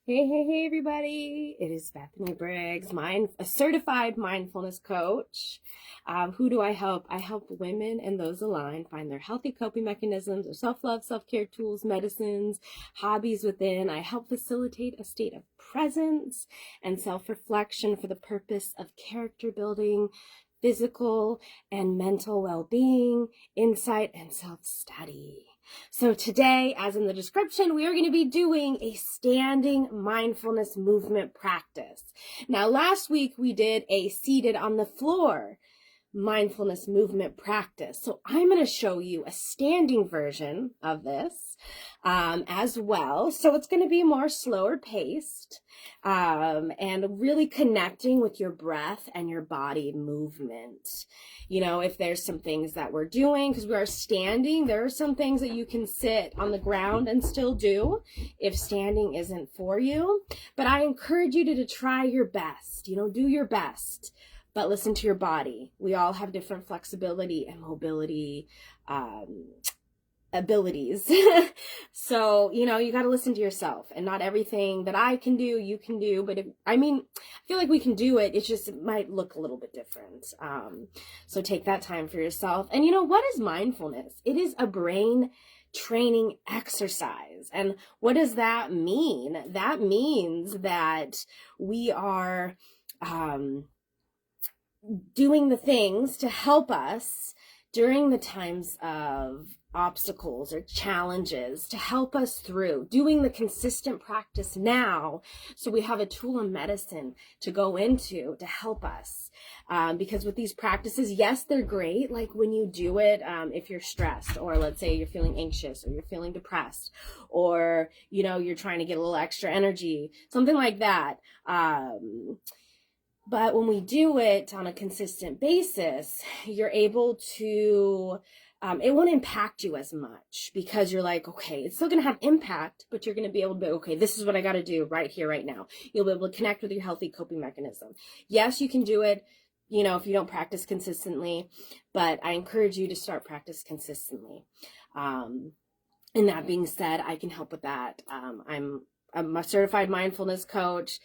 Hey, everybody. It is Bethany Briggs, a certified mindfulness coach. Who do I help? I help women and those aligned find their healthy coping mechanisms or self-love, self-care tools, medicines, hobbies within. I help facilitate a state of presence and self-reflection for the purpose of character building, physical and mental well-being, insight, and self-study. So today, as in the description, we are going to be doing a standing mindfulness movement practice. Now, last week we did a seated on the floor mindfulness movement practice. So I'm going to show you a standing version of this as well. So it's going to be more slower paced and really connecting with your breath and your body movement. You know, if there's some things that we're doing, because we are standing, there are some things that you can sit on the ground and still do if standing isn't for you. But I encourage you to try your best, do your best. But listen to your body. We all have different flexibility and mobility abilities. So, you got to listen to yourself, and not everything that I can do, you can do. But I feel like we can do it. It just might look a little bit different. So take that time for yourself. And what is mindfulness? It is a brain training exercise. And what does that mean? That means that we are, doing the things to help us during the times of obstacles or challenges, to help us through, doing the consistent practice now so we have a tool and medicine to go into to help us. Because with these practices, yes, they're great. Like when you do it, if you're stressed, or let's say you're feeling anxious, or you're feeling depressed, or, you're trying to get a little extra energy, something like that. But when we do it on a consistent basis, you're able to, it won't impact you as much, because you're like, okay, it's still going to have impact, but you're going to be able to be, okay, this is what I got to do right here, right now. You'll be able to connect with your healthy coping mechanism. Yes, you can do it, if you don't practice consistently, but I encourage you to start practice consistently. And that being said, I can help with that. I'm a certified mindfulness coach.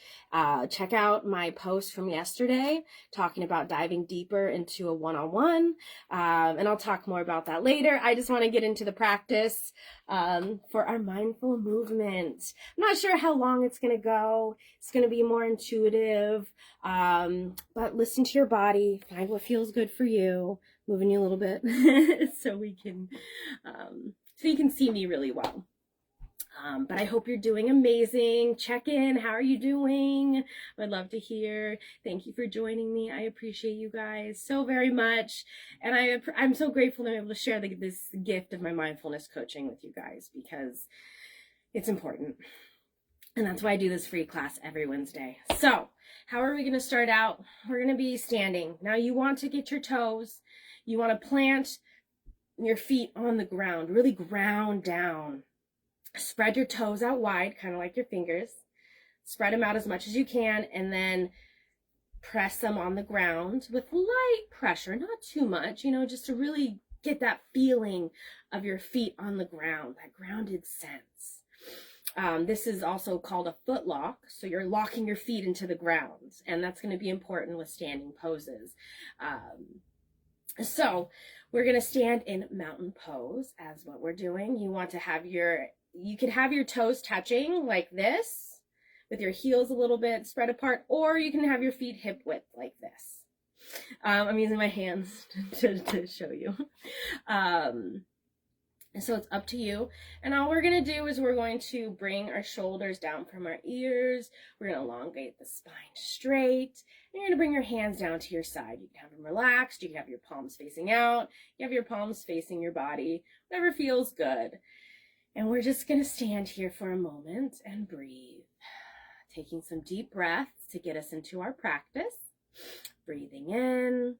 Check out my post from yesterday talking about diving deeper into a one-on-one. And I'll talk more about that later. I just want to get into the practice for our mindful movement. I'm not sure how long it's going to go. It's going to be more intuitive. But listen to your body. Find what feels good for you. Moving you a little bit so you can see me really well. But I hope you're doing amazing. Check in. How are you doing? I'd love to hear. Thank you for joining me. I appreciate you guys so very much. And I'm so grateful to be able to share this gift of my mindfulness coaching with you guys, because it's important. And that's why I do this free class every Wednesday. So how are we going to start out? We're going to be standing. Now you want to get your toes. You want to plant your feet on the ground. Really ground down. Spread your toes out wide, kind of like your fingers. Spread them out as much as you can, and then press them on the ground with light pressure, not too much, just to really get that feeling of your feet on the ground, that grounded sense. This is also called a foot lock, so you're locking your feet into the ground, and that's going to be important with standing poses. So we're going to stand in mountain pose as what we're doing. You could have your toes touching like this, with your heels a little bit spread apart, or you can have your feet hip width like this. I'm using my hands to show you. So it's up to you. And all we're going to do is we're going to bring our shoulders down from our ears. We're going to elongate the spine straight. And you're going to bring your hands down to your side. You can have them relaxed. You can have your palms facing out. You have your palms facing your body. Whatever feels good. And we're just going to stand here for a moment and breathe. Taking some deep breaths to get us into our practice. Breathing in.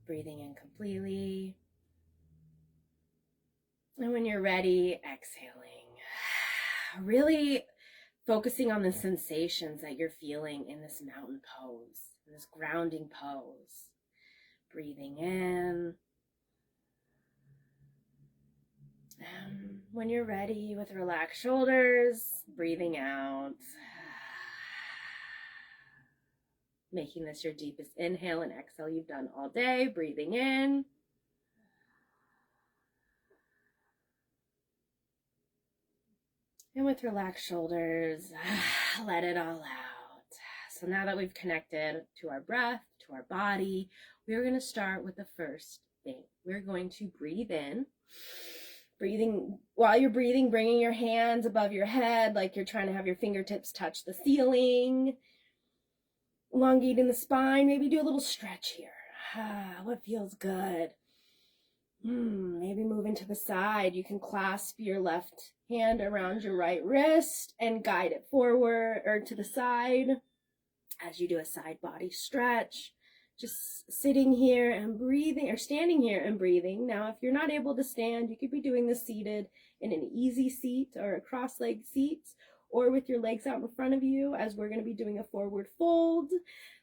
Breathing in completely. And when you're ready, exhaling. Really focusing on the sensations that you're feeling in this mountain pose, in this grounding pose. Breathing in. When you're ready with relaxed shoulders, breathing out. Making this your deepest inhale and exhale you've done all day. Breathing in. And with relaxed shoulders, let it all out. So now that we've connected to our breath, to our body, we're going to start with the first thing. We're going to breathe in. Breathing, while you're breathing, bringing your hands above your head like you're trying to have your fingertips touch the ceiling. Elongating the spine. Maybe do a little stretch here. What feels good? Maybe moving to the side. You can clasp your left hand around your right wrist and guide it forward or to the side as you do a side body stretch. Just sitting here and breathing, or standing here and breathing. Now, if you're not able to stand, you could be doing this seated in an easy seat or a cross-legged seat, or with your legs out in front of you, as we're going to be doing a forward fold.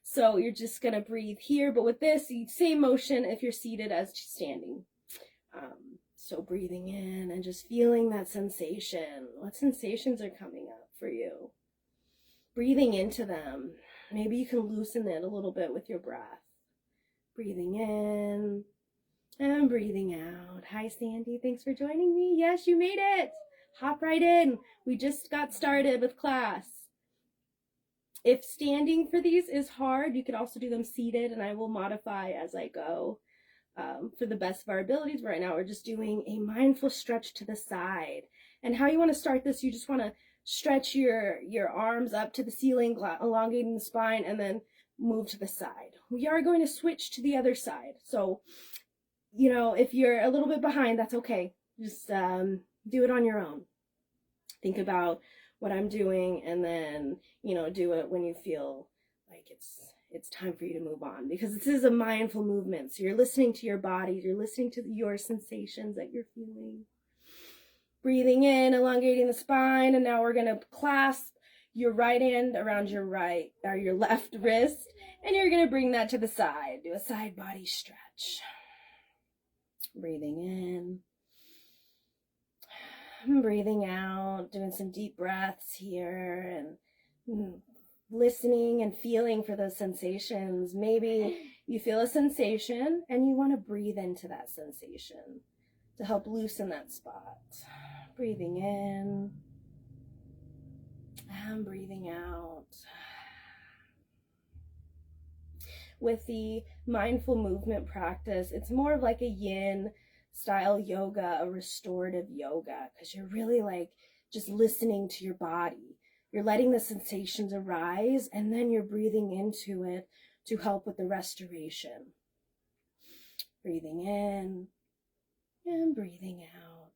So you're just going to breathe here, but with this, same motion if you're seated as standing. So breathing in and just feeling that sensation. What sensations are coming up for you? Breathing into them. Maybe you can loosen it a little bit with your breath. Breathing in and breathing out. Hi, Sandy. Thanks for joining me. Yes, you made it. Hop right in. We just got started with class. If standing for these is hard, you could also do them seated, and I will modify as I go. For the best of our abilities. Right now we're just doing a mindful stretch to the side. And how you want to start this, you just want to stretch your arms up to the ceiling, elongating the spine, and then move to the side. We are going to switch to the other side. So, if you're a little bit behind, that's okay. Just do it on your own. Think about what I'm doing, and then, do it when you feel like it's time for you to move on, because this is a mindful movement. So you're listening to your body, you're listening to your sensations that you're feeling. Breathing in, elongating the spine, and now we're going to clasp your right hand around your left wrist, and you're going to bring that to the side. Do a side body stretch. Breathing in. Breathing out, doing some deep breaths here, and listening and feeling for those sensations. Maybe you feel a sensation and you want to breathe into that sensation to help loosen that spot. Breathing in and breathing out. With the mindful movement practice, it's more of like a yin style yoga, a restorative yoga, because you're really just listening to your body. You're letting the sensations arise, and then you're breathing into it to help with the restoration. Breathing in and breathing out.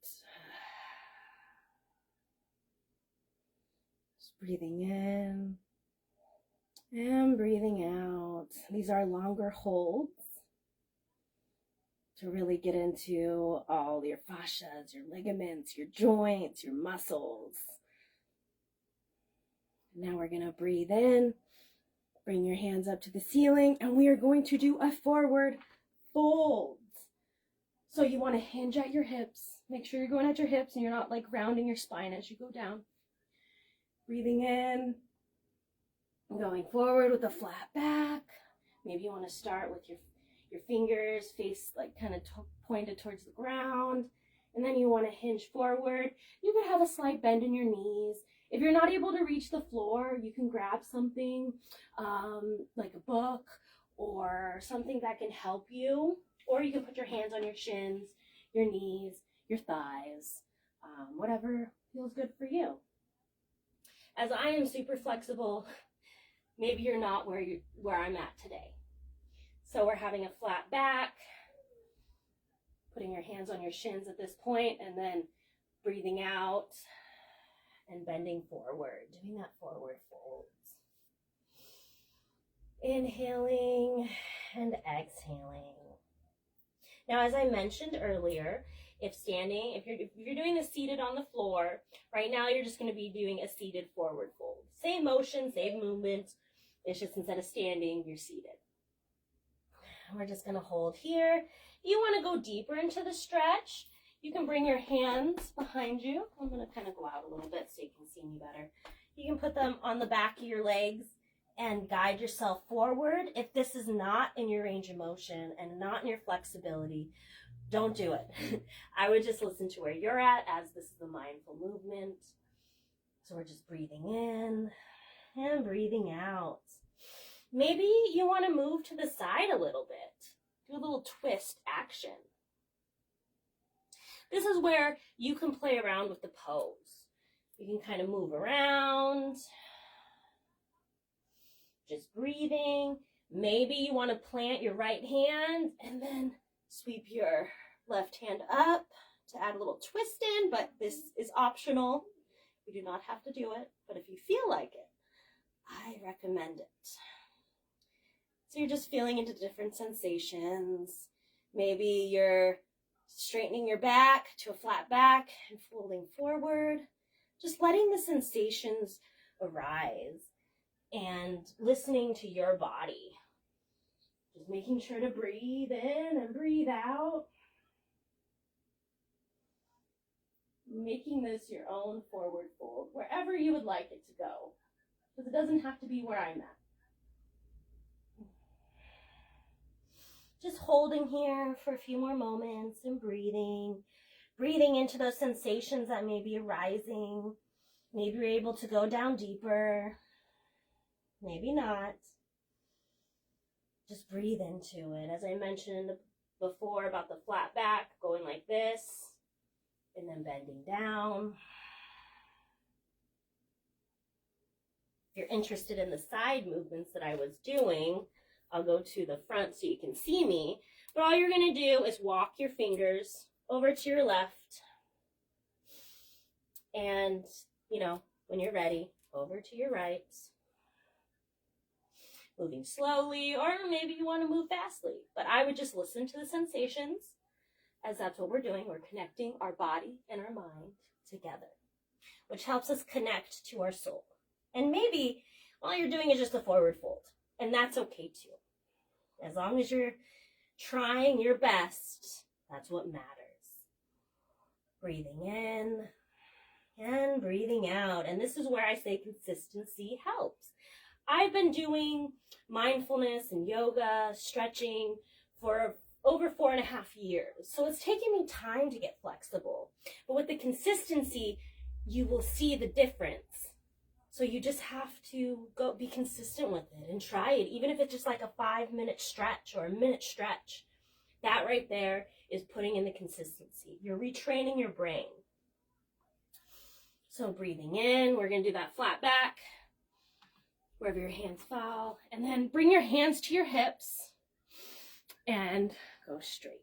Just breathing in and breathing out. These are longer holds to really get into all your fascias, your ligaments, your joints, your muscles. Now we're going to breathe in, bring your hands up to the ceiling, and we are going to do a forward fold. So you want to hinge at your hips. Make sure you're going at your hips and you're not rounding your spine as you go down. Breathing in, going forward with a flat back. Maybe you want to start with your fingers face kind of pointed towards the ground, and then you want to hinge forward. You can have a slight bend in your knees. If you're not able to reach the floor, you can grab something like a book or something that can help you, or you can put your hands on your shins, your knees, your thighs, whatever feels good for you. As I am super flexible, maybe you're not where I'm at today. So we're having a flat back, putting your hands on your shins at this point, and then breathing out and bending forward, doing that forward fold. Inhaling and exhaling. Now, as I mentioned earlier, if you're doing this seated on the floor, right now you're just going to be doing a seated forward fold. Same motion, same movement. It's just instead of standing, you're seated. We're just going to hold here. You want to go deeper into the stretch. You can bring your hands behind you. I'm going to kind of go out a little bit so you can see me better. You can put them on the back of your legs and guide yourself forward. If this is not in your range of motion and not in your flexibility, don't do it. I would just listen to where you're at, as this is a mindful movement. So we're just breathing in and breathing out. Maybe you want to move to the side a little bit. Do a little twist action. This is where you can play around with the pose. You can kind of move around, just breathing. Maybe you want to plant your right hand and then sweep your left hand up to add a little twist in, but this is optional. You do not have to do it, but if you feel like it, I recommend it. So you're just feeling into different sensations. Maybe you're straightening your back to a flat back and folding forward. Just letting the sensations arise and listening to your body. Just making sure to breathe in and breathe out. Making this your own forward fold, wherever you would like it to go. Because it doesn't have to be where I'm at. Just holding here for a few more moments and breathing. Breathing into those sensations that may be arising. Maybe you're able to go down deeper. Maybe not. Just breathe into it. As I mentioned before about the flat back, going like this, and then bending down. If you're interested in the side movements that I was doing, I'll go to the front so you can see me. But all you're going to do is walk your fingers over to your left. And, when you're ready, over to your right. Moving slowly, or maybe you want to move fastly. But I would just listen to the sensations, as that's what we're doing. We're connecting our body and our mind together, which helps us connect to our soul. And maybe all you're doing is just a forward fold. And that's okay too. As long as you're trying your best, that's what matters. Breathing in and breathing out. And this is where I say consistency helps. I've been doing mindfulness and yoga, stretching for over 4.5 years. So it's taken me time to get flexible. But with the consistency, you will see the difference. So you just have to go be consistent with it and try it. Even if it's just like a 5-minute stretch or a minute stretch. That right there is putting in the consistency. You're retraining your brain. So breathing in, we're going to do that flat back, wherever your hands fall. And then bring your hands to your hips and go straight.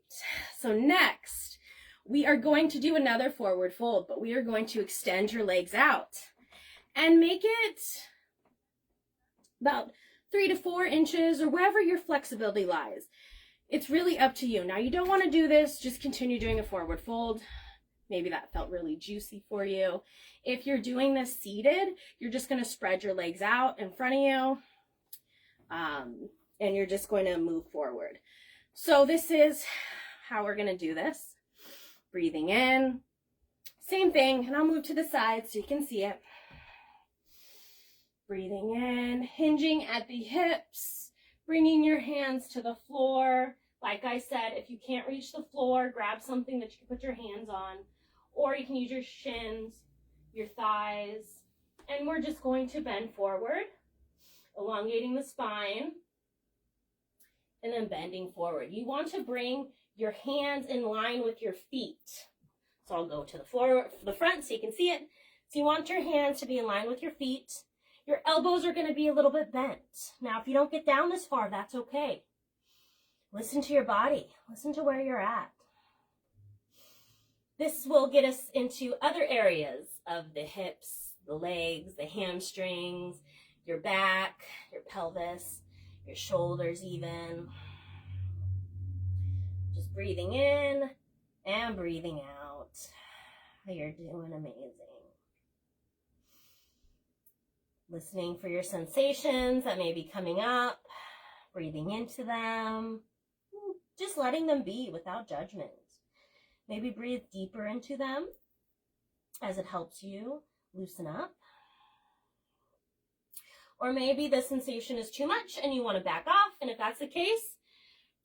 So next, we are going to do another forward fold, but we are going to extend your legs out. And make it about 3 to 4 inches or wherever your flexibility lies. It's really up to you. Now, you don't want to do this. Just continue doing a forward fold. Maybe that felt really juicy for you. If you're doing this seated, you're just going to spread your legs out in front of you. And you're just going to move forward. So this is how we're going to do this. Breathing in. Same thing. And I'll move to the side so you can see it. Breathing in, hinging at the hips, bringing your hands to the floor. Like I said, if you can't reach the floor, grab something that you can put your hands on, or you can use your shins, your thighs, and we're just going to bend forward, elongating the spine, and then bending forward. You want to bring your hands in line with your feet. So I'll go to the front so you can see it. So you want your hands to be in line with your feet. Your elbows are going to be a little bit bent. Now, if you don't get down this far, that's okay. Listen to your body. Listen to where you're at. This will get us into other areas of the hips, the legs, the hamstrings, your back, your pelvis, your shoulders even. Just breathing in and breathing out. You're doing amazing. Listening for your sensations that may be coming up, breathing into them, just letting them be without judgment. Maybe breathe deeper into them as it helps you loosen up. Or maybe the sensation is too much and you want to back off. And if that's the case,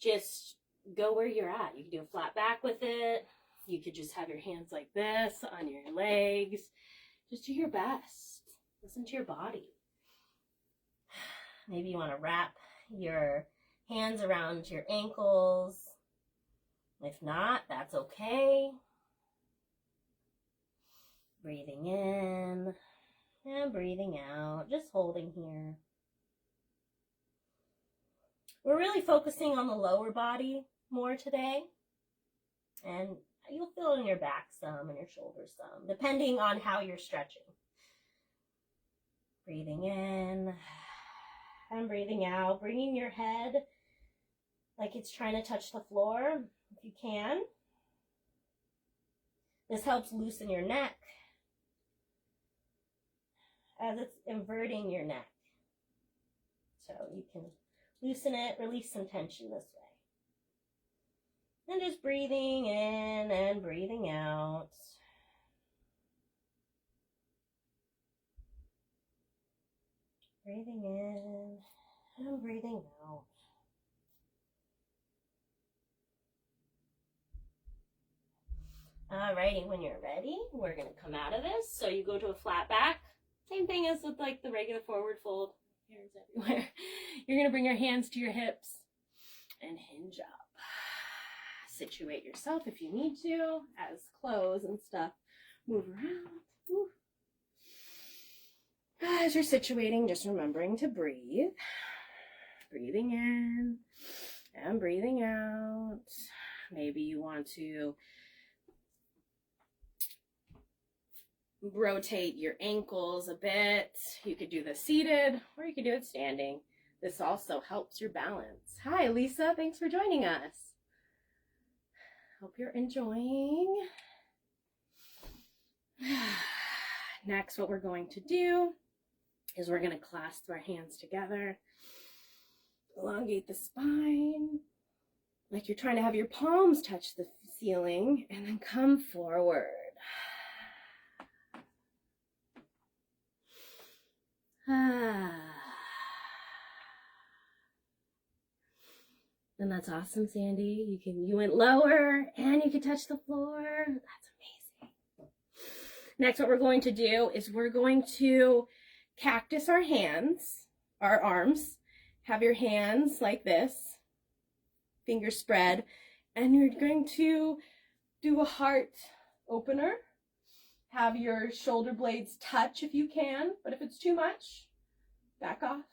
just go where you're at. You can do a flat back with it. You could just have your hands like this on your legs. Just do your best. Listen to your body. Maybe you want to wrap your hands around your ankles. If not, that's okay. Breathing in and breathing out, just holding here. We're really focusing on the lower body more today, and you'll feel it in your back some and your shoulders some, depending on how you're stretching. Breathing in and breathing out, bringing your head like it's trying to touch the floor, if you can. This helps loosen your neck as it's inverting your neck. So you can loosen it, release some tension this way. And just breathing in and breathing out. Breathing in and breathing out. Alrighty, when you're ready, we're going to come out of this. So you go to a flat back. Same thing as with like the regular forward fold. Hairs everywhere. You're going to bring your hands to your hips and hinge up. Situate yourself if you need to, as clothes and stuff move around. Ooh. As you're situating, just remembering to breathe. Breathing in and breathing out. Maybe you want to rotate your ankles a bit. You could do this seated or you could do it standing. This also helps your balance. Hi, Lisa. Thanks for joining us. Hope you're enjoying. Next, what we're going to do is we're going to clasp our hands together. Elongate the spine like you're trying to have your palms touch the ceiling, and then come forward. And that's awesome, Sandy. You went lower and you can touch the floor. That's amazing. Next, what we're going to do is we're going to cactus our hands, our arms. Have your hands like this, fingers spread, and you're going to do a heart opener. Have your shoulder blades touch if you can, but if it's too much, back off.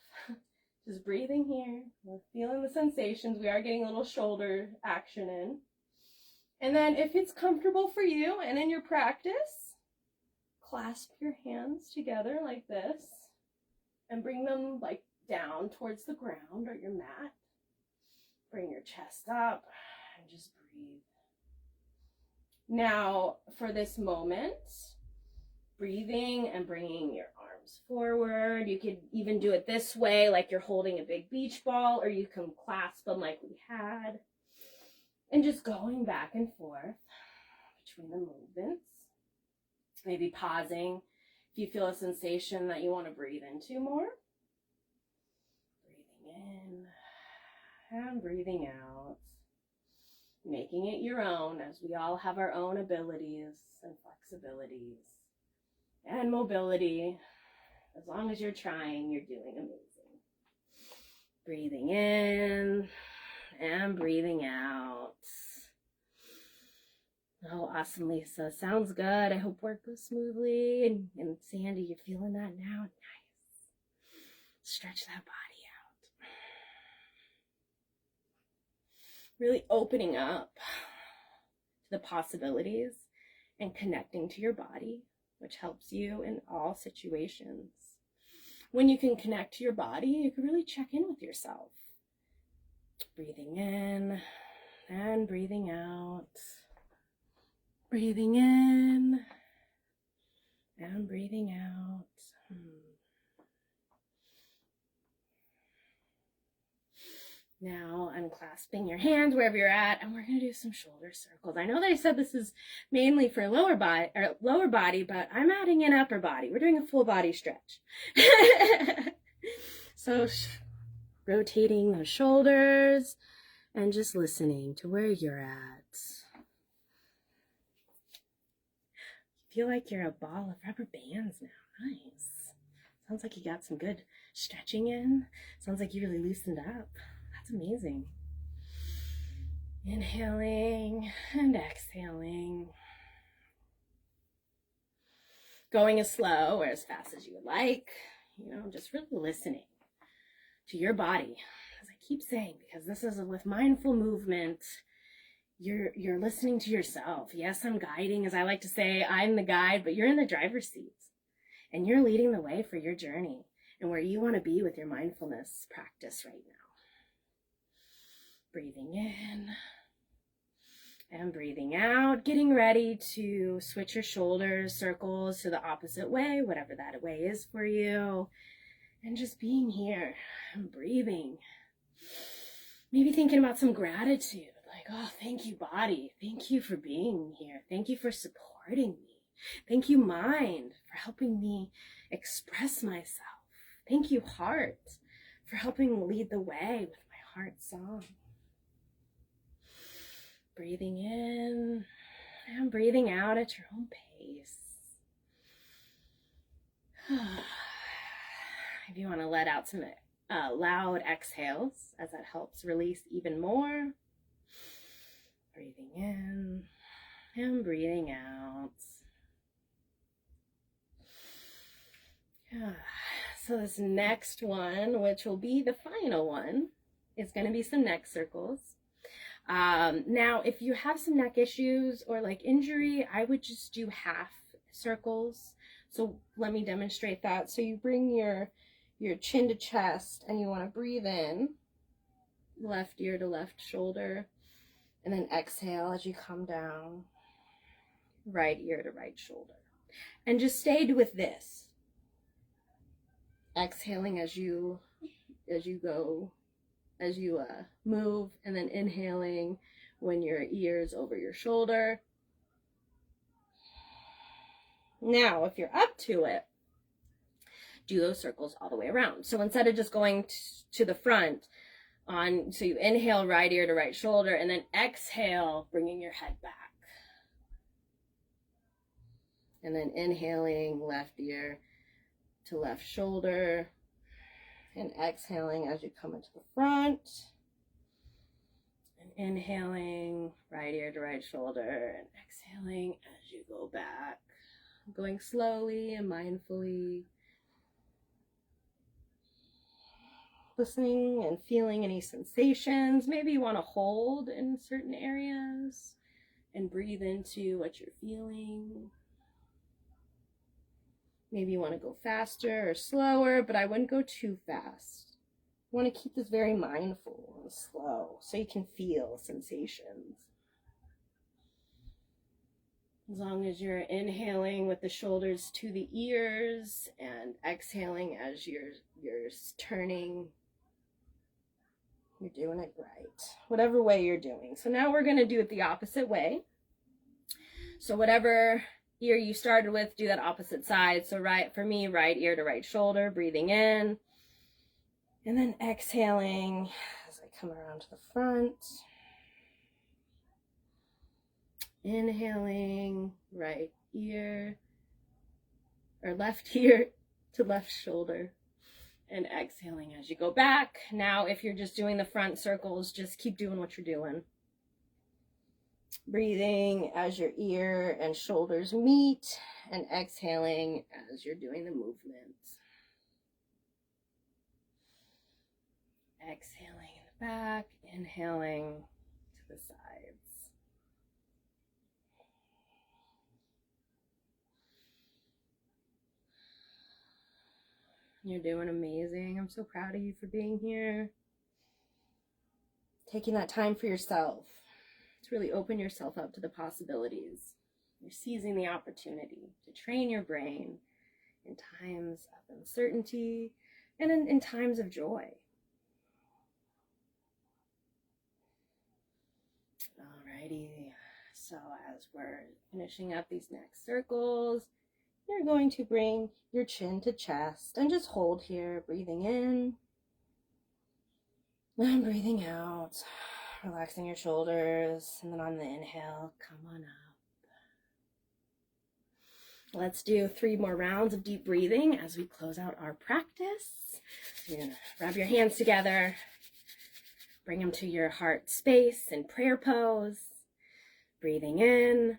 Just breathing here. We're feeling the sensations. We are getting a little shoulder action in. And then if it's comfortable for you and in your practice, clasp your hands together like this and bring them like down towards the ground or your mat. Bring your chest up and just breathe. Now, for this moment, breathing and bringing your arms forward. You could even do it this way, like you're holding a big beach ball, or you can clasp them like we had. And just going back and forth between the movements. Maybe pausing if you feel a sensation that you want to breathe into more. Breathing in and breathing out. Making it your own, as we all have our own abilities and flexibilities and mobility. As long as you're trying, you're doing amazing. Breathing in and breathing out. Oh, awesome, Lisa. Sounds good. I hope work goes smoothly. And Sandy, you're feeling that now? Nice. Stretch that body out. Really opening up to the possibilities and connecting to your body, which helps you in all situations. When you can connect to your body, you can really check in with yourself. Breathing in and breathing out. Breathing in and breathing out. Now unclasping your hands wherever you're at, and we're going to do some shoulder circles. I know that I said this is mainly for lower body, but I'm adding in upper body. We're doing a full body stretch. So rotating the shoulders and just listening to where you're at. Feel like you're a ball of rubber bands now. Nice. Sounds like you got some good stretching in. Sounds like you really loosened up. That's amazing. Inhaling and exhaling. Going as slow or as fast as you would like. Just really listening to your body. As I keep saying, because this is with mindful movement, you're listening to yourself. Yes, I'm guiding. As I like to say, I'm the guide, but you're in the driver's seat. And you're leading the way for your journey and where you want to be with your mindfulness practice right now. Breathing in and breathing out, getting ready to switch your shoulders, circles to the opposite way, whatever that way is for you. And just being here and breathing. Maybe thinking about some gratitude, like, oh, thank you, body. Thank you for being here. Thank you for supporting me. Thank you, mind, for helping me express myself. Thank you, heart, for helping lead the way with my heart song. Breathing in and breathing out at your own pace. If you want to let out some loud exhales, as that helps release even more. Breathing in and breathing out. So this next one, which will be the final one, is going to be some neck circles. Now, if you have some neck issues or like injury, I would just do half circles. So let me demonstrate that. So you bring your chin to chest and you want to breathe in, left ear to left shoulder, and then exhale as you come down, right ear to right shoulder. And just stayed with this. Exhaling as you move, and then inhaling when your ear's over your shoulder. Now, if you're up to it, do those circles all the way around. So instead of just going to the front, so you inhale right ear to right shoulder, and then exhale, bringing your head back. And then inhaling left ear to left shoulder, and exhaling as you come into the front, and inhaling right ear to right shoulder, and exhaling as you go back, going slowly and mindfully, listening and feeling any sensations. Maybe you want to hold in certain areas and breathe into what you're feeling. Maybe you want to go faster or slower, but I wouldn't go too fast. You want to keep this very mindful and slow so you can feel sensations. As long as you're inhaling with the shoulders to the ears and exhaling as you're turning, you're doing it right. Whatever way you're doing. So now we're going to do it the opposite way. So whatever ear you started with, do that opposite side. So for me, right ear to right shoulder, breathing in, and then exhaling as I come around to the front. Inhaling right ear or left ear to left shoulder, and exhaling as you go back. Now, if you're just doing the front circles, just keep doing what you're doing. Breathing as your ear and shoulders meet, and exhaling as you're doing the movement. Exhaling in the back, inhaling to the sides. You're doing amazing. I'm so proud of you for being here. Taking that time for yourself to really open yourself up to the possibilities. You're seizing the opportunity to train your brain in times of uncertainty and in times of joy. Alrighty. So as we're finishing up these next circles, you're going to bring your chin to chest and just hold here, breathing in and breathing out, relaxing your shoulders, and then on the inhale, come on up. Let's do 3 more rounds of deep breathing as we close out our practice. You're gonna wrap your hands together, bring them to your heart space in prayer pose, breathing in,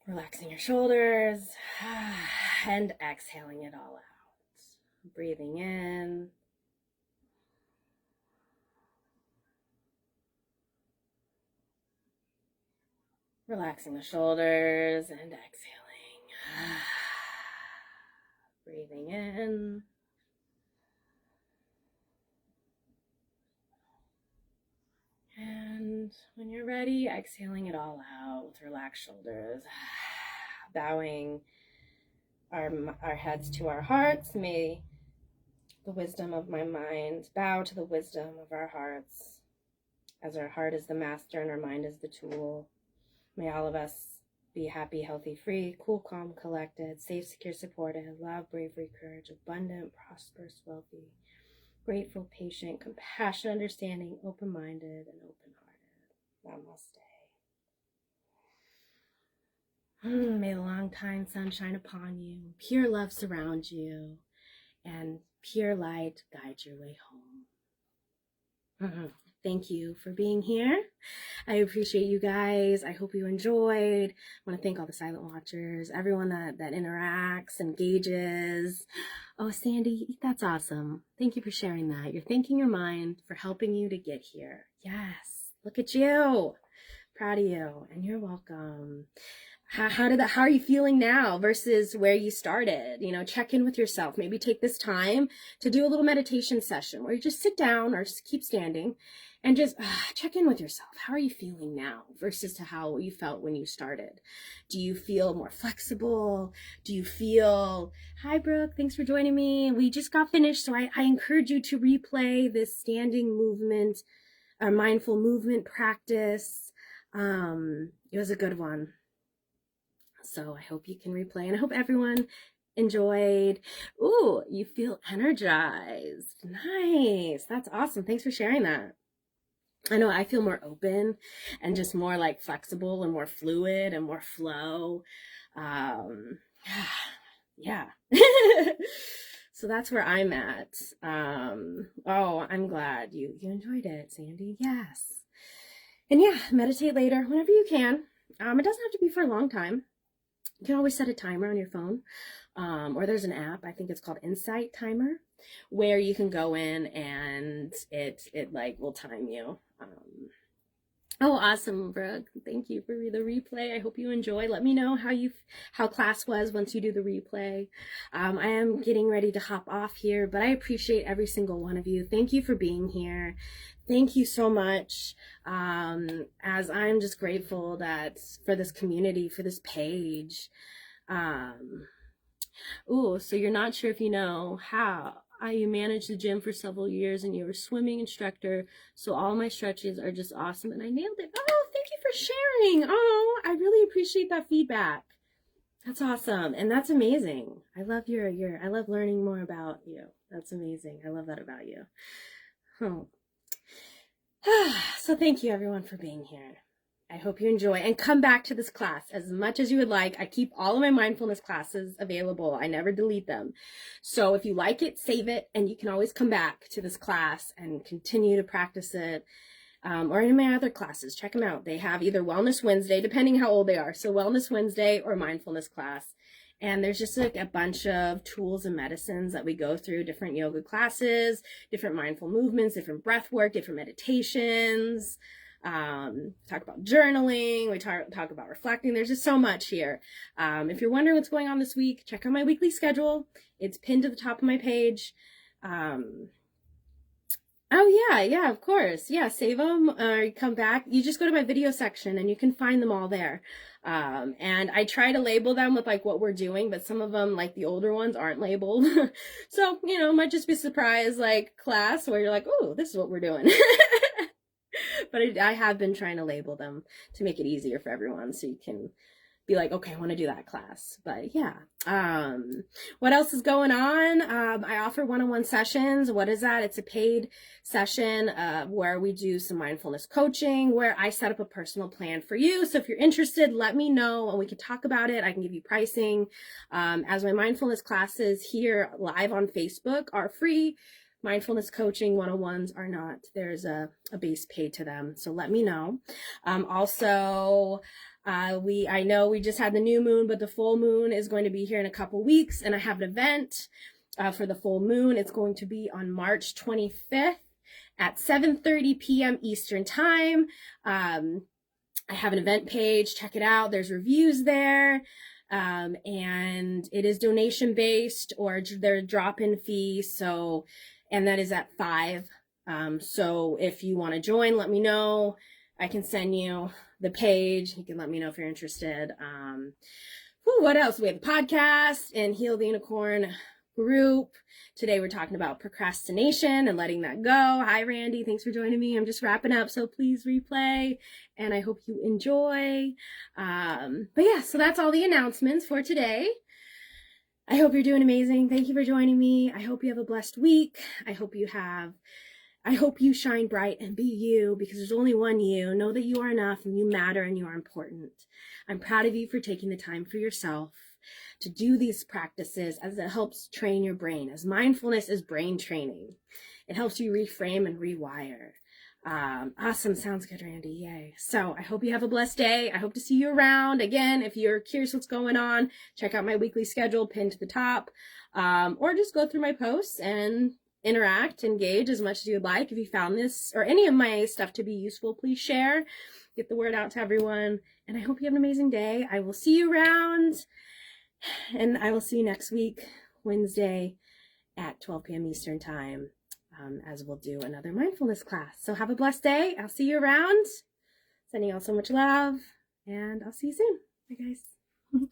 relaxing your shoulders, and exhaling it all out. Breathing in, relaxing the shoulders and exhaling. Breathing in. And when you're ready, exhaling it all out with relaxed shoulders. Bowing our heads to our hearts. May the wisdom of my mind bow to the wisdom of our hearts. As our heart is the master and our mind is the tool. May all of us be happy, healthy, free, cool, calm, collected, safe, secure, supportive, love, bravery, courage, abundant, prosperous, wealthy, grateful, patient, compassionate, understanding, open-minded, and open-hearted. Namaste. May the long time sun shine upon you, pure love surround you, and pure light guide your way home. Thank you for being here. I appreciate you guys. I hope you enjoyed. I want to thank all the silent watchers, everyone that interacts, engages. Oh, Sandy, that's awesome. Thank you for sharing that. You're thanking your mind for helping you to get here. Yes, look at you. Proud of you, and you're welcome. How are you feeling now versus where you started? You know, check in with yourself. Maybe take this time to do a little meditation session where you just sit down or just keep standing and just check in with yourself. How are you feeling now versus to how you felt when you started? Do you feel more flexible? Do you feel, hi Brooke, thanks for joining me. We just got finished, so I encourage you to replay this standing movement, mindful movement practice. It was a good one. So I hope you can replay, and I hope everyone enjoyed. Ooh, you feel energized. Nice. That's awesome. Thanks for sharing that. I know I feel more open and just more like flexible and more fluid and more flow. Yeah. So that's where I'm at. Oh, I'm glad you enjoyed it, Sandy. Yes. And yeah, meditate later whenever you can. It doesn't have to be for a long time. You can always set a timer on your phone, or there's an app, I think it's called Insight Timer, where you can go in and it like will time you. Oh, awesome, Brooke. Thank you for the replay. I hope you enjoy. Let me know how class was once you do the replay. I am getting ready to hop off here, but I appreciate every single one of you. Thank you for being here. Thank you so much. As I'm just grateful for this community, for this page. So you're not sure if you know how you managed the gym for several years and you were a swimming instructor. So all my stretches are just awesome and I nailed it. Oh, thank you for sharing. Oh, I really appreciate that feedback. That's awesome. And that's amazing. I love I love learning more about you. That's amazing. I love that about you. So thank you everyone for being here. I hope you enjoy and come back to this class as much as you would like. I keep all of my mindfulness classes available. I never delete them. So if you like it, save it, and you can always come back to this class and continue to practice it. Or any of my other classes, check them out. They have either Wellness Wednesday, depending how old they are. So Wellness Wednesday or mindfulness class. And there's just like a bunch of tools and medicines that we go through, different yoga classes, different mindful movements, different breath work, different meditations. Talk about journaling. We talk about reflecting. There's just so much here. If you're wondering what's going on this week, check out my weekly schedule. It's pinned to the top of my page. Oh yeah, of course. Yeah, save them or come back. You just go to my video section and you can find them all there. And I try to label them with like what we're doing, but some of them, like the older ones, aren't labeled. So, might just be a surprise like class where you're like, oh, this is what we're doing. but I have been trying to label them to make it easier for everyone so you can be like, okay, I want to do that class. But yeah, what else is going on? I offer one-on-one sessions. What is that? It's a paid session where we do some mindfulness coaching, where I set up a personal plan for you. So if you're interested, let me know and we can talk about it. I can give you pricing. As my mindfulness classes here live on Facebook are free, mindfulness coaching one-on-ones are not. There's a base pay to them. So let me know. Also, I know we just had the new moon, but the full moon is going to be here in a couple weeks, and I have an event for the full moon. It's going to be on March 25th at 7:30 p.m. Eastern time. I have an event page. Check it out. There's reviews there. And it is donation based, or their drop-in fee. So, and that is at 5. So if you want to join, let me know. I can send you the page. You can let me know if you're interested. What else? We have the podcast and Heal the Unicorn group. Today we're talking about procrastination and letting that go. Hi, Randy. Thanks for joining me. I'm just wrapping up, so please replay, and I hope you enjoy. But yeah, so that's all the announcements for today. I hope you're doing amazing. Thank you for joining me. I hope you have a blessed week. I hope you shine bright and be you, because there's only one you. Know that you are enough and you matter and you are important. I'm proud of you for taking the time for yourself to do these practices, as it helps train your brain, as mindfulness is brain training. It helps you reframe and rewire. Awesome. Sounds good, Randy. Yay. So I hope you have a blessed day. I hope to see you around. Again, if you're curious what's going on, check out my weekly schedule pinned to the top, or just go through my posts and interact, engage as much as you'd like. If you found this or any of my stuff to be useful, please share, get the word out to everyone. And I hope you have an amazing day. I will see you around, and I will see you next week, Wednesday at 12 p.m. Eastern time, as we'll do another mindfulness class. So have a blessed day. I'll see you around. Sending you all so much love, and I'll see you soon. Bye, guys.